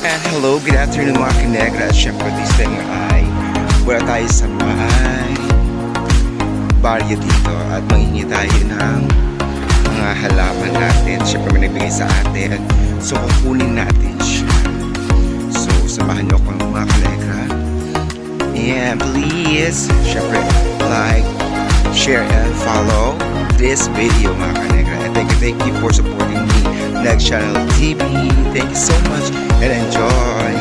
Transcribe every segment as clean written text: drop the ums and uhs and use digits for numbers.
And hello, good afternoon mga kinegra. At syempre this time ay wala tayo sa may baryo dito at manghingi tayo ng mga halaman natin. Syempre may nagbigay sa atin, so kukunin natin siya. So samahan niyo ako mga kinegra. And please, syempre like, share and follow this video mga kinegra. And thank you for supporting me, Neg Channel TV. Thank you so much and enjoy.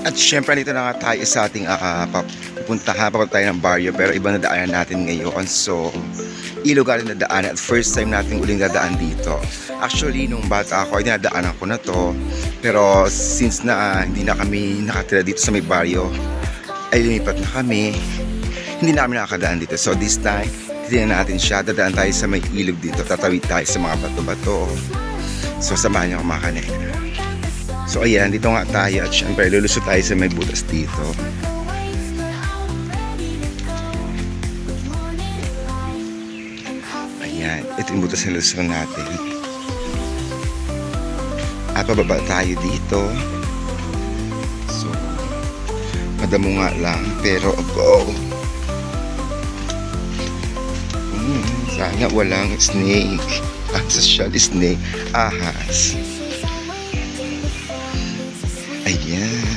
At syempre dito na nga tayo sa ating papunta tayo ng baryo, pero iba na daanan natin ngayon. So Ilocano na daan at first time natin uling dadaan dito. Actually nung bata ako ay dinadaanan ko na to, pero since na hindi na kami nakatira dito sa may baryo ay lumipat na kami, hindi na kami nakakadaan dito. So this time titignan natin siya, dadaan tayo sa may ilog dito, tatawid tayo sa mga bato-bato. So samahan niyo ako mga kinegra. So ayan, dito nga tayo at syempre lulusot tayo sa may butas dito. Ayan, ito yung butas na lulusot natin. At pababa tayo dito. So, madamo nga lang, pero go! Sana walang snake. Social snake. Ahas. Ayan.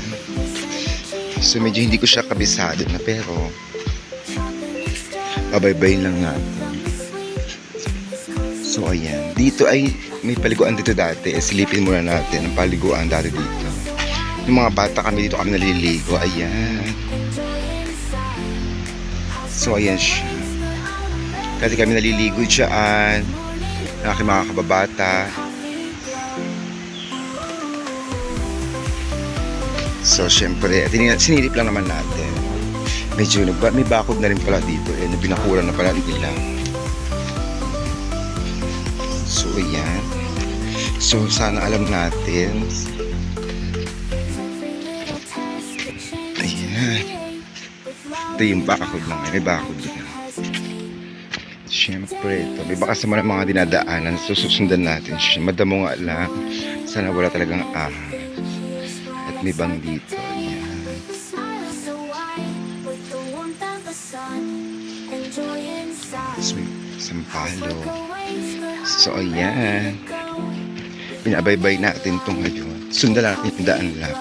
So medyo hindi ko siya kabisado na, pero babaybayin lang natin. So ayan, dito ay may paliguan dito dati. Silipin muna natin ang paliguan dati dito. Yung mga bata kami dito kami naliligo. Ayan. So ayan siya. Kasi kami naliligo dyan ng aking mga kababata. So syempre, sinilip lang naman natin. Medyo may bakod na rin pala dito. Binakuran na pala nila. So ayan. So sana alam natin. Ayan. Ito yung bakod lang. May bakod din. Syempre ito. May bakas naman ang mga dinadaanan. So susundan natin siya. Madamo nga lang. Sana wala talagang ahas. May bang dito. Ayan. So, sampalo. So ayan, pinabaybay natin itong ngayon. Sundan natin yung daan lang.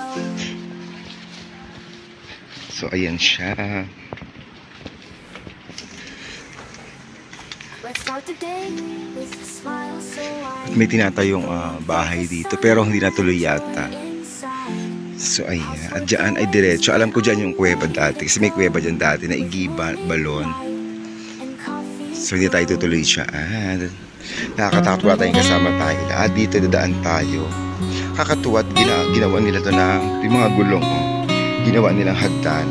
So ayan siya. At may tinatayong bahay dito, pero hindi natuloy yata. So ayan, at dyan ay diretso. Alam ko dyan yung kuweba dati, kasi may kuweba dyan dati na igiba, balon. So hindi tayo tutuloy siya. Nakakatakot wala tayong kasama tayo. Dito dadaan tayo. Kakatuwa at ginawa nila to ng yung mga gulong. Ginawa nilang hagdan.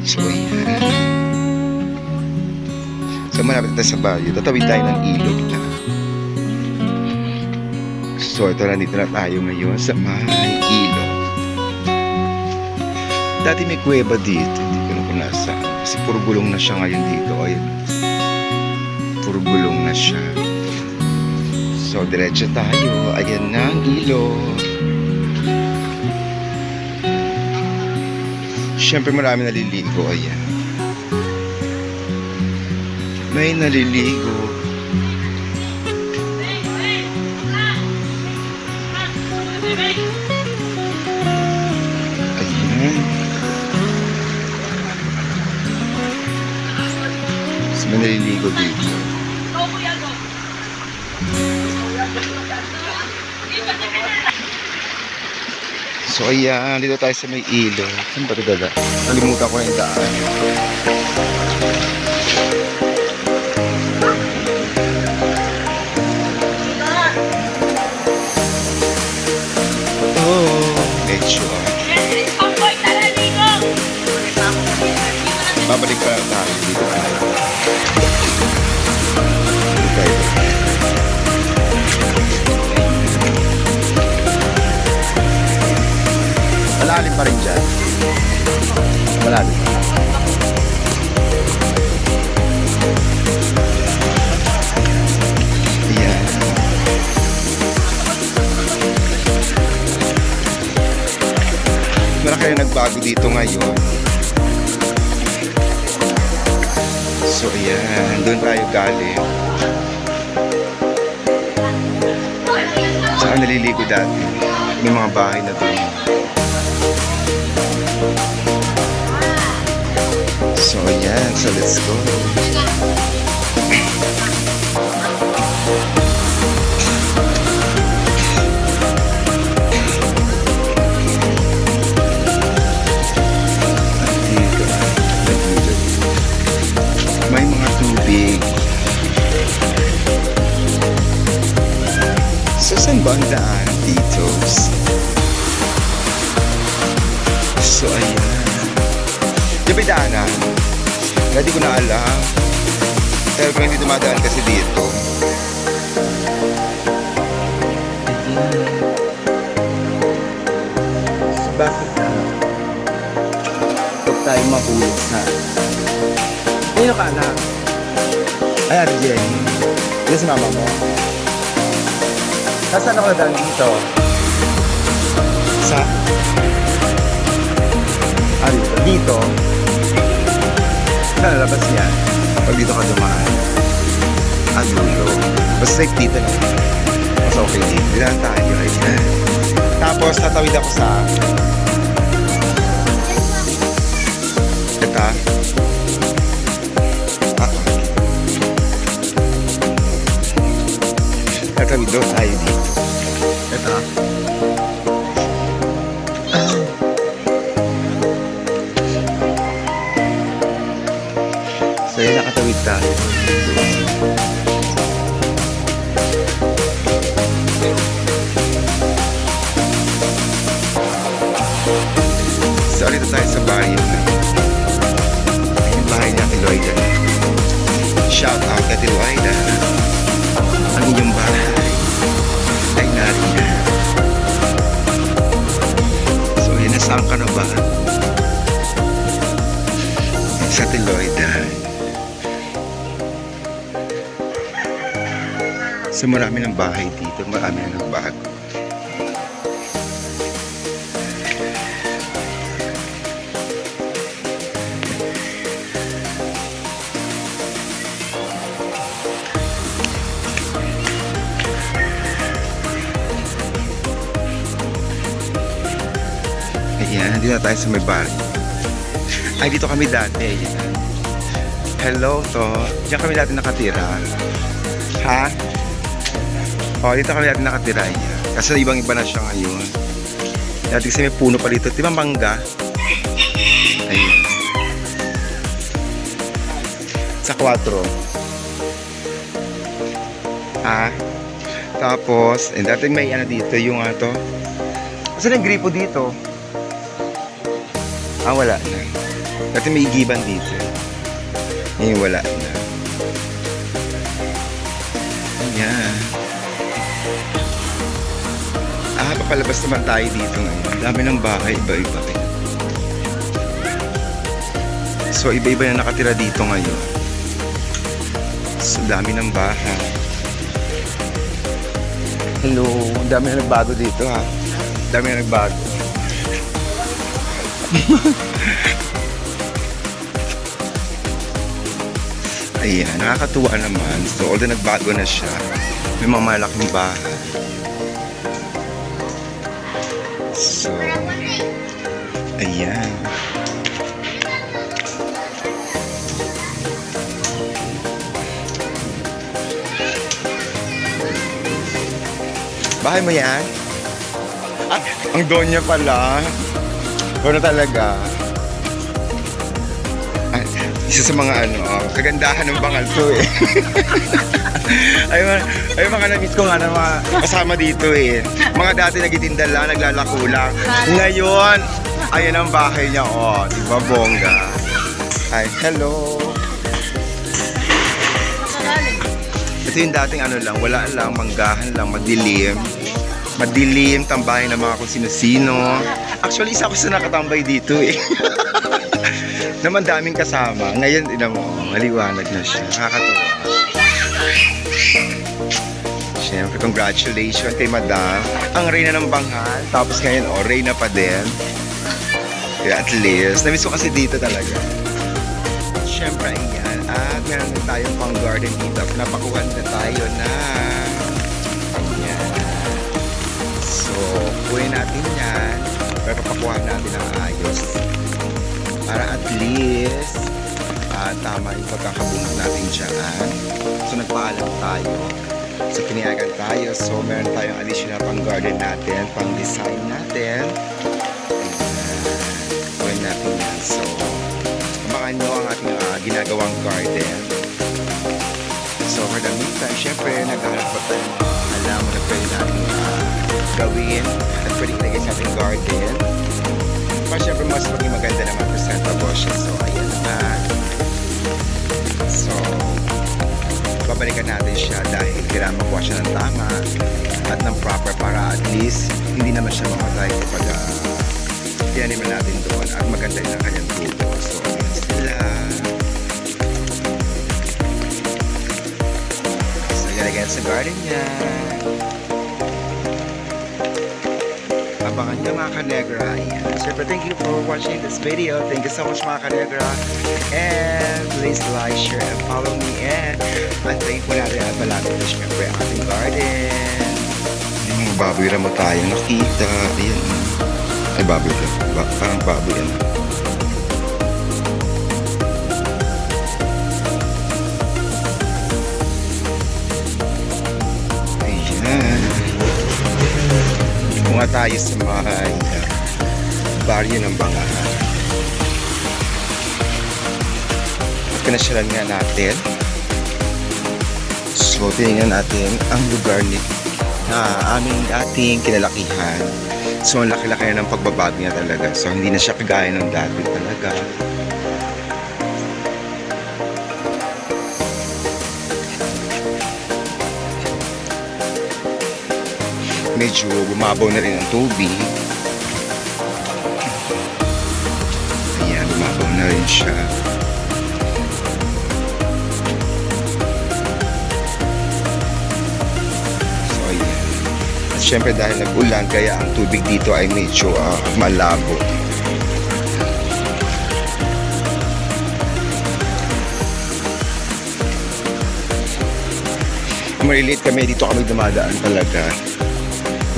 So ayan. So malapit tayo sa baryo. Tatawid tayo ng ilog na. So ito na, dito na tayo ngayon sa may ilog. Dati may kuweba dito. Hindi ko na kung nasaan. Kasi puro gulong na siya ngayon dito. Ayun. Puro gulong na siya. So diretso tayo. Ayan na ang ilog. Siyempre marami naliligo. Ayan. May naliligo. Ayan. So may naliligo dito. So ayan, dito tayo sa may ilog. Saan ba ito dada? Nalimutan ko na yung daan. Medyo babalik pa tayo dito. Malalim pa rin dyan. Malalim. Ayan. Malaki na nagbago dito ngayon. So ayan, doon tayo galing. Saan naliligo dati? May mga bahay na doon. So ayan, so let's go. May mga tubig. So, saan ba ang daan dito? So, ayan. Diyan ba yung daanan? Hindi ko na alam. Pero kung hindi dumadaan kasi dito. So, bakit na? Huwag tayo mahulog sa... Sino ka, anak? Ay, Ate Jenny. Hindi si mama mo. Nasaan ako daan dito? Sa? Ah, dito. Dito? Lalabas yan. Pag dito ka dumaan. Ah, dulo. Basta like dito lang. Mas okay dito. Dilaan tayo. Ayan. Tapos, tatawid ako sa... Ito. Tatawid daw tayo dito. Ito. So yun, nakatawid tayo. So dito tayo sa bahay. Yung bahay niya, kay Lloyda. Shout out kay Lloyda. Ang inyong bahay ay nariyan. So yun, nasaan ka na ba? Sa Lloyda. So marami ng bahay dito, marami na nagbago. Ayan, dito na tayo sa may bar. Ay, dito kami dati. Ayan. Hello, to. Diyan kami dati nakatira. Ha? O, dito kami dati nakatira. Ayan. Kasi ibang-iba na siya ngayon. Dati kasi may puno pa dito. Di ba mangga? Ayan. Sa 4. Ha? Tapos, dati may ano dito, yung ato. Kasi yung gripo dito. Ah, wala na. Dati may igiban dito. Ngayon wala na. Ayan. Ah, papalabas naman tayo dito ngayon. Dami ng bahay, iba-iba. So, iba-iba na nakatira dito ngayon. So, dami ng bahay. Hello, dami na nagbago dito ha. Dami na nagbago. Ayan, nakakatuwa naman. So, although nagbago na siya, may mga malaking bahay. So, ayan. Bahay mo yan? Ah, ang donya pala. Ano talaga? Ay, isa sa mga kagandahan ng Bangal to eh. ay mga na-miss ko nga na mga kasama dito eh. Mga dati nagtitinda lang, naglalako lang. Ngayon, ayan ang bahay niya. Oh, diba bongga? Ay, hello. Ito yung dating lang, wala lang, manggahan lang, madilim. Madilim, tambahin ng mga kung sino-sino. Actually, isa ako sa nakatambay dito eh. Naman daming kasama. Ngayon, ina mo, maliwanag na siya. Nakakatawa. Siyempre, congratulations kay Madam. Ang reyna ng Banghal. Tapos ngayon, reyna pa din. Kaya at least, namiss ko kasi dito talaga. Siyempre, ayan. At meron din tayong pang garden dito. Napakuhan na tayo na. Ayan. So, kuhin natin yan. Pero papakuhan natin ang ayos. Para at least, tama yung pagkakabunot natin dyan. So, nagpaalam tayo. So, pinayagan tayo. So, meron tayong additional pang garden natin, pang design natin. Kuhin natin yan. So, abangan nyo ang ating ginagawang garden. So, for the meantime, syempre, naghahanap pa tayo alam na pwede natin gawin at pwede ilagay sa ating garden. Para syempre, mas maging maganda naman presentable siya. So, ayan na. So, babalikan natin siya dahil kailangan makuha siya ng tama at ng proper para at least hindi naman siya mamatay kapag tinaniman natin doon at maganda rin ang kanyang tubo. So, ayan sila. So, ilagay sa garden niya. Abangan niyo mga Kanegra. Ayan. Siyempre, thank you for watching this video. Thank you so much mga Kanegra. And please like, share, and follow me. And antayin po natin at malapit na siyempre ang ating garden. Yung mga baboy ramo tayo nakita. Ayan. Ay, baboy ka. Parang baboy yan. Ayan. Bunga tayo sa may baryo ng Bangahan. Pinasyalan nga natin. So, tingnan natin ang lugar na ating kinalakihan. So, ang laki-laki na ng pagbabago niya talaga. So, hindi na siya kagaya ng dati talaga. Medyo bumabaw na rin ang tubig. Ayan, bumabaw na rin siya. So, ayan. At syempre dahil nag-ulan, kaya ang tubig dito ay medyo malabo. Maliliit kami, dito kami dumadaan talaga.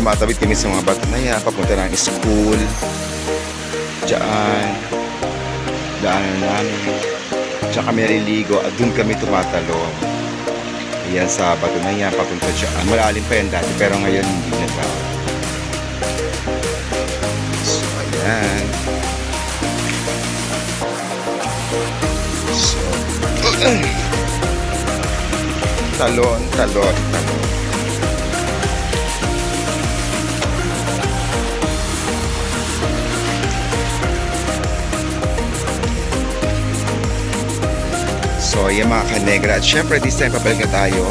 Tumatawid kami sa mga bato na yan, papunta ng school. Diyan. Daanan namin. Diyan kami naliligo at dun kami tumatalon. Ayan sa bato na yan, papunta dyan. Malalim pa yan dati, pero ngayon hindi na ba. So, ayan. So, talon. So, yan mga Kanegra. At syempre, this time, pabalik na tayo.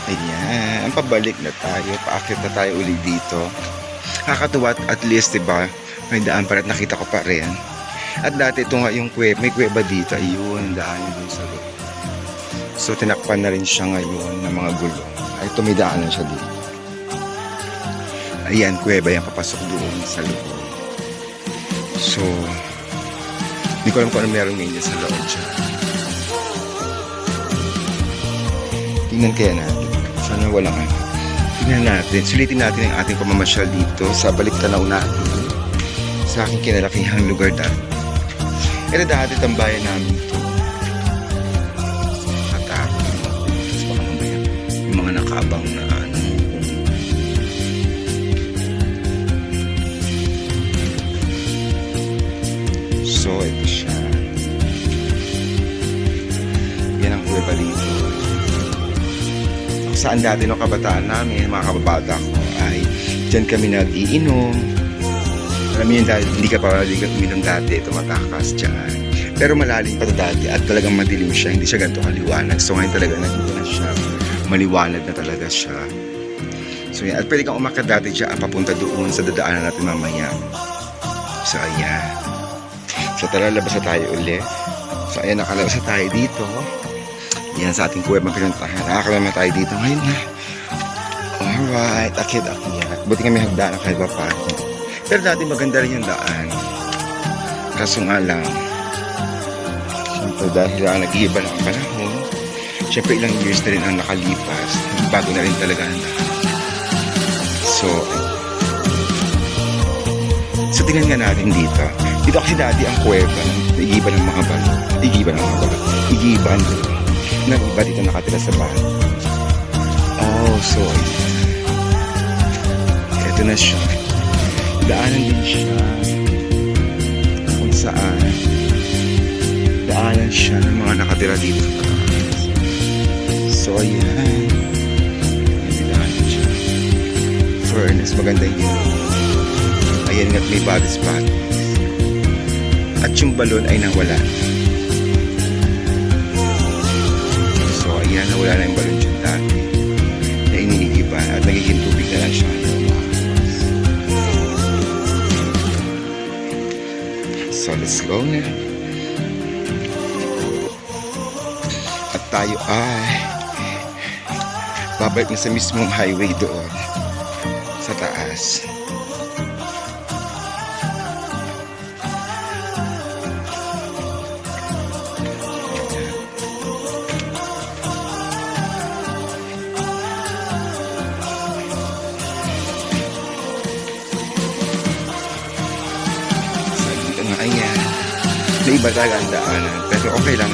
Ayan. Pabalik na tayo. Paakit na tayo ulit dito. Nakakatuwa at least, diba? May daan pa rin. Nakita ko pa rin. At dati, ito nga yung kuweba. May kuweba dito. Ayun, daan yun sa loob. So, tinakpan na rin siya ngayon ng mga gulong. Ay, tumidaan na siya dito. Ayan, kuweba. Yan, papasok doon sa loob. So, hindi ko alam kung ano meron ngayon sa loob siya. Tingnan kaya natin. Sana walang ano. Tingnan natin. Sulitin natin ang ating pamamasyal dito sa balik-tanaw natin. Sa aking kinalakihang lugar dati. Ito dati tambayan namin ito. At tapos baka mamaya yung mga nakaabang na ano. So, ito siya. Yan ang kuweba dito. Saan dati nung kabataan namin, mga kababata ko, ay dyan kami nag-iinom. Alam mo yun, dahil hindi ka uminom dati, tumatakas dyan. Pero malalim pa to dati at talagang madilim siya. Hindi siya ganito kaliwanag. So ngayon talaga nandito na siya. Maliwanag na talaga siya. So yan. At pwede kang umakyat dati dyan papunta doon sa dadaanan natin mamaya. So ayan. So tara, labas na tayo ulit. So ayan, nakalabas na tayo dito. Yan sa ating kuwebang pinuntahan. Nakakalama tayo dito ngayon na. Alright, akit-akyat. Buti kami hagdaan kahit pa paano. Pero dati maganda rin yung daan. Kaso nga lang, siyempre dahil nag-iiba na ang panahon, siyempre ilang years na rin ang nakalipas. Bago na rin talaga ang daan. So tingnan nga natin dito. Dito kasi dati ang kuweba, nag-iiba ng mga balot. Nag-iiba ng iba dito nakatira sa bahay. Oh, so ito na siya. Daanan din siya kung saan daanan siya ng mga nakatira dito sa taas. So ayan, daanan siya. Furnace, maganda yun. Ayan nga't may body spot. At yung balon ay nawala. So ayan, nawala na yung balon dyan dati na iniigiba at nagiging tubig na lang siya. So let's go na. At tayo ay babalik na sa mismong highway doon sa taas. Ayan, may iba talaga ang daanan, pero okay lang.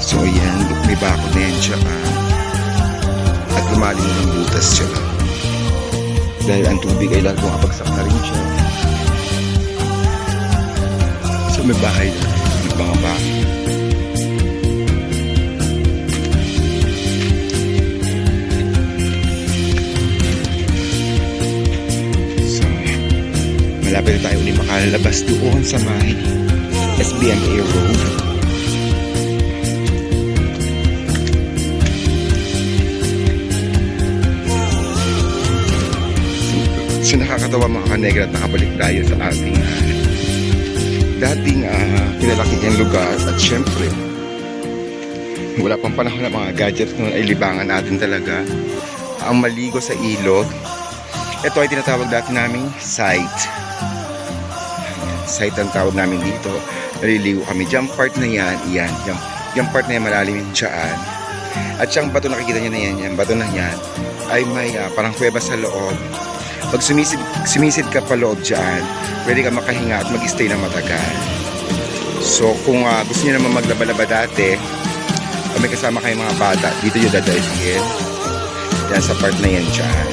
So ayan, may bako na yan siya at lumalim na yung butas siya dahil ang tubig ay lahat pumapagsak na rin siya. So may bahay na, may mga bahay. Malapit na tayo ulit makalabas doon sa may SBMA Road. So nakakatawa mga kanegra at nakabalik tayo sa ating dating pinalakihan lugar. At syempre, wala pang panahon na mga gadgets noon ay libangan natin talaga ang maligo sa ilog. Ito ay tinatawag dati naming site. Site ang tawag namin dito. Naliligo kami. Diyan part na yan. Yan. Yung part na yan malalim yung dyan. At siyang bato nakikita nyo na yan. Yung bato na yan ay may parang kuweba sa loob. Pag sumisid ka pa loob dyan, pwede ka makahinga at mag-stay na matagal. So kung gusto nyo naman maglaba-laba dati, kung may kasama kayong mga bata, dito yung dadayhin. Yan sa part na yan dyan.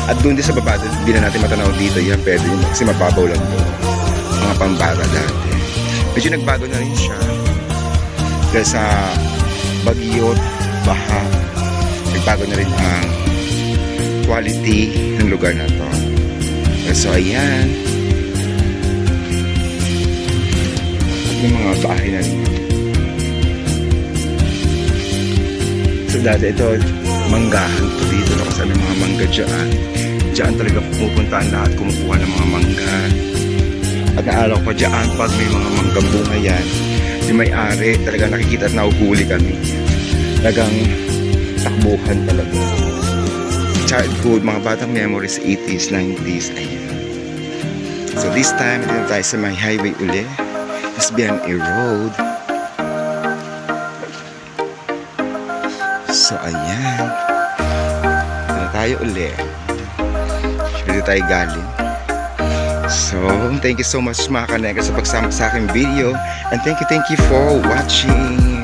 At doon din sa baba, hindi na natin matanaw dito. Yan pwede yun kasi mababaw lang doon. Mga pambata dati. Medyo nagbago na rin siya. Dahil sa bagyo, baha, nagbago na rin ang quality ng lugar na to. So ayan. At may mga bahay na rin. So dati ito, manggahan to dito. Kasi may mga mangga dyan. Dyan talaga pumupuntaan lahat, kumukuha ng mga mangga. At naalaw ko dyan, pag may mga manggang bunga yan, yung may-ari, talaga nakikita at nahuhuli kami. Talagang takbuhan talaga. Childhood, mga batang memories, 80s, 90s, ayan. So this time, ito na tayo sa may highway uli. SBMA Road. So ayan. Ito na tayo uli. Dito tayo galing. So, thank you so much mga kanega sa pagsama sa aking video. And thank you for watching.